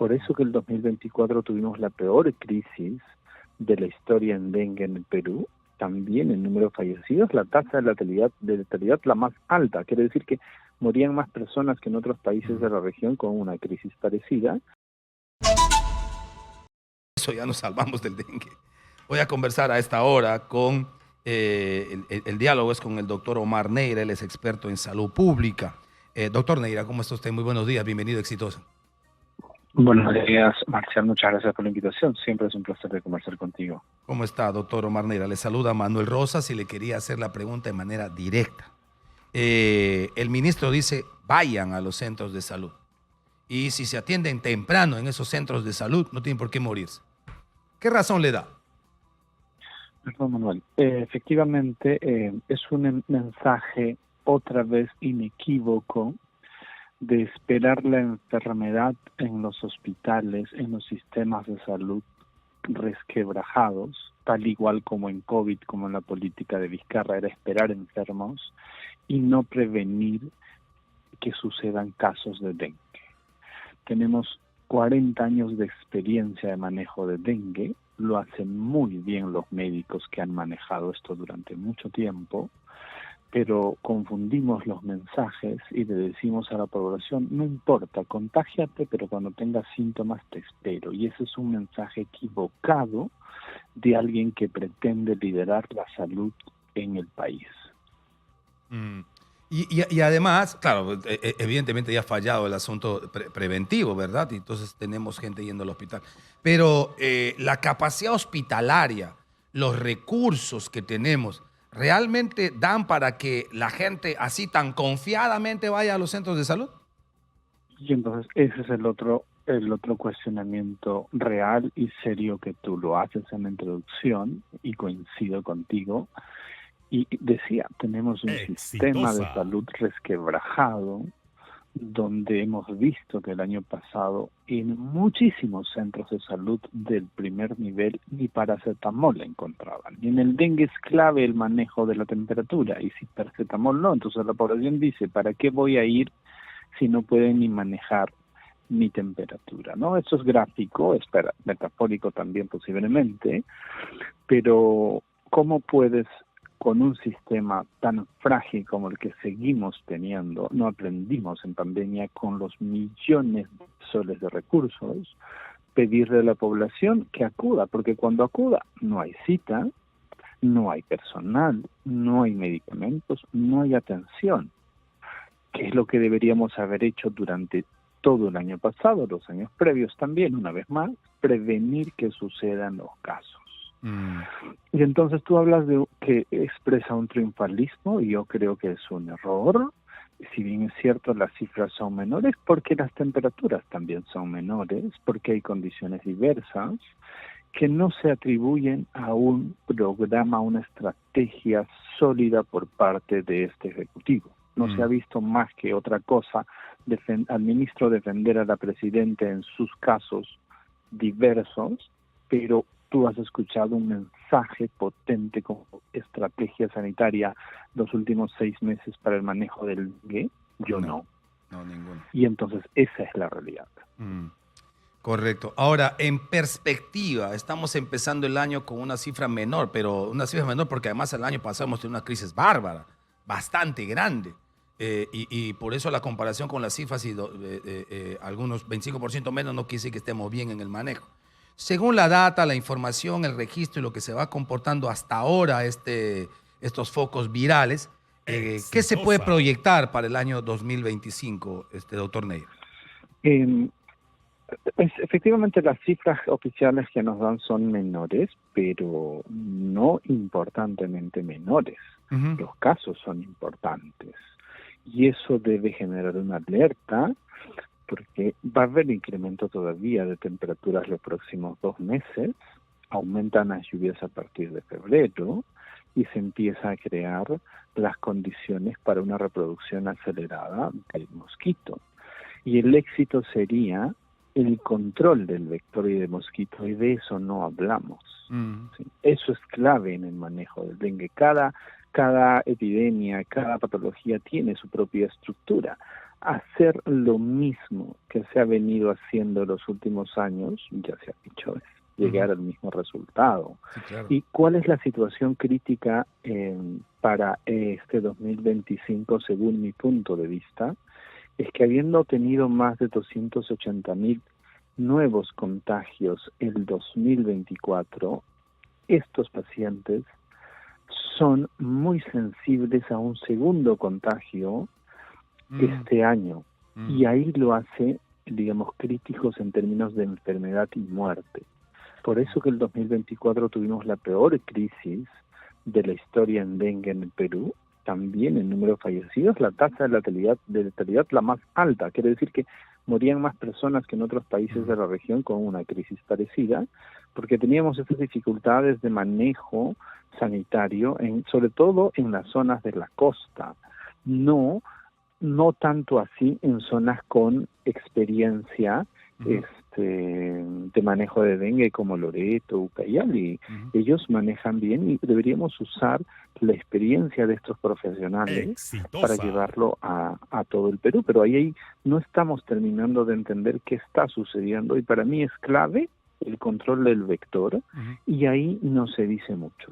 Por eso que el 2024 tuvimos la peor crisis de la historia en dengue en el Perú. También el número de fallecidos, la tasa de letalidad la más alta. Quiere decir que morían más personas que en otros países de la región con una crisis parecida. Eso ya nos salvamos del dengue. Voy a conversar a esta hora con, el diálogo es con el doctor Omar Neira, él es experto en salud pública. Doctor Neira, ¿cómo está usted? Muy buenos días, bienvenido, exitoso. Buenos días, Marcial, muchas gracias por la invitación. Siempre es un placer de conversar contigo. ¿Cómo está, doctor Omar Neira? Le saluda Manuel Rosas y le quería hacer la pregunta de manera directa. El ministro dice, vayan a los centros de salud. Y si se atienden temprano en esos centros de salud, no tienen por qué morirse. ¿Qué razón le da? Perdón, Manuel. Efectivamente, es un mensaje otra vez inequívoco de esperar la enfermedad en los hospitales, en los sistemas de salud resquebrajados, tal igual como en COVID, como en la política de Vizcarra, era esperar enfermos y no prevenir que sucedan casos de dengue. Tenemos 40 años de experiencia de manejo de dengue, lo hacen muy bien los médicos que han manejado esto durante mucho tiempo, pero confundimos los mensajes y le decimos a la población, no importa, contágiate, pero cuando tengas síntomas te espero. Y ese es un mensaje equivocado de alguien que pretende liderar la salud en el país. Y además, claro, evidentemente ya ha fallado el asunto preventivo, ¿verdad? Y entonces tenemos gente yendo al hospital. Pero la capacidad hospitalaria, los recursos que tenemos, ¿realmente dan para que la gente así tan confiadamente vaya a los centros de salud? Y entonces ese es el otro cuestionamiento real y serio que tú lo haces en la introducción, y coincido contigo. Y decía, tenemos un sistema de salud resquebrajado, donde hemos visto que el año pasado en muchísimos centros de salud del primer nivel ni paracetamol la encontraban. Y en el dengue es clave el manejo de la temperatura, y si paracetamol no, entonces la población dice, ¿para qué voy a ir si no pueden ni manejar mi temperatura? ¿No? Eso es gráfico, es metafórico también posiblemente, pero ¿cómo puedes, con un sistema tan frágil como el que seguimos teniendo, no aprendimos en pandemia con los millones de soles de recursos, pedirle a la población que acuda? Porque cuando acuda no hay cita, no hay personal, no hay medicamentos, no hay atención, que es lo que deberíamos haber hecho durante todo el año pasado, los años previos también, una vez más, prevenir que sucedan los casos. Y entonces tú hablas de que expresa un triunfalismo, y yo creo que es un error. Si bien es cierto, las cifras son menores, porque las temperaturas también son menores, porque hay condiciones diversas que no se atribuyen a un programa, a una estrategia sólida por parte de este Ejecutivo. No se ha visto más que otra cosa, al ministro defender a la presidenta en sus casos diversos, pero tú has escuchado un mensaje potente como estrategia sanitaria los últimos 6 meses para el manejo del dengue. Yo no. No, ninguno. Y entonces esa es la realidad. Correcto. Ahora, en perspectiva, estamos empezando el año con una cifra menor, pero una cifra menor porque además el año pasado hemos tenido una crisis bárbara, bastante grande. Y por eso la comparación con las cifras y algunos 25% menos no quiere decir que estemos bien en el manejo. Según la data, la información, el registro y lo que se va comportando hasta ahora estos focos virales, ¿qué se puede proyectar para el año 2025, doctor Neira? Pues efectivamente las cifras oficiales que nos dan son menores, pero no importantemente menores. Los casos son importantes. Y eso debe generar una alerta, porque va a haber incremento todavía de temperaturas los próximos 2 meses, aumentan las lluvias a partir de febrero y se empieza a crear las condiciones para una reproducción acelerada del mosquito. Y el éxito sería el control del vector y del mosquito, y de eso no hablamos. ¿Sí? Eso es clave en el manejo del dengue. Cada epidemia, cada patología tiene su propia estructura. hacer lo mismo que se ha venido haciendo los últimos años, ya se ha dicho, es llegar al mismo resultado. Sí, claro. ¿Y cuál es la situación crítica para este 2025, según mi punto de vista? Es que habiendo tenido más de 280,000 nuevos contagios el 2024, estos pacientes son muy sensibles a un segundo contagio este año, y ahí lo hace, digamos, críticos en términos de enfermedad y muerte. Por eso que el 2024 tuvimos la peor crisis de la historia en dengue en el Perú, también en número de fallecidos, la tasa de letalidad la más alta, quiere decir que morían más personas que en otros países de la región con una crisis parecida, porque teníamos esas dificultades de manejo sanitario, sobre todo en las zonas de la costa, no tanto así en zonas con experiencia de manejo de dengue como Loreto, Ucayali. Ellos manejan bien y deberíamos usar la experiencia de estos profesionales para llevarlo a todo el Perú, pero ahí no estamos terminando de entender qué está sucediendo, y para mí es clave el control del vector, y ahí no se dice mucho.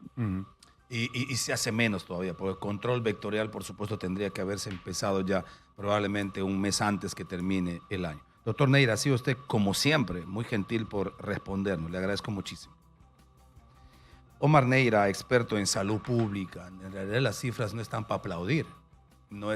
Y se hace menos todavía, porque el control vectorial, por supuesto, tendría que haberse empezado ya probablemente un mes antes que termine el año. Doctor Neira, ha sido usted, como siempre, muy gentil por respondernos. Le agradezco muchísimo. Omar Neira, experto en salud pública. En realidad las cifras no están para aplaudir. No es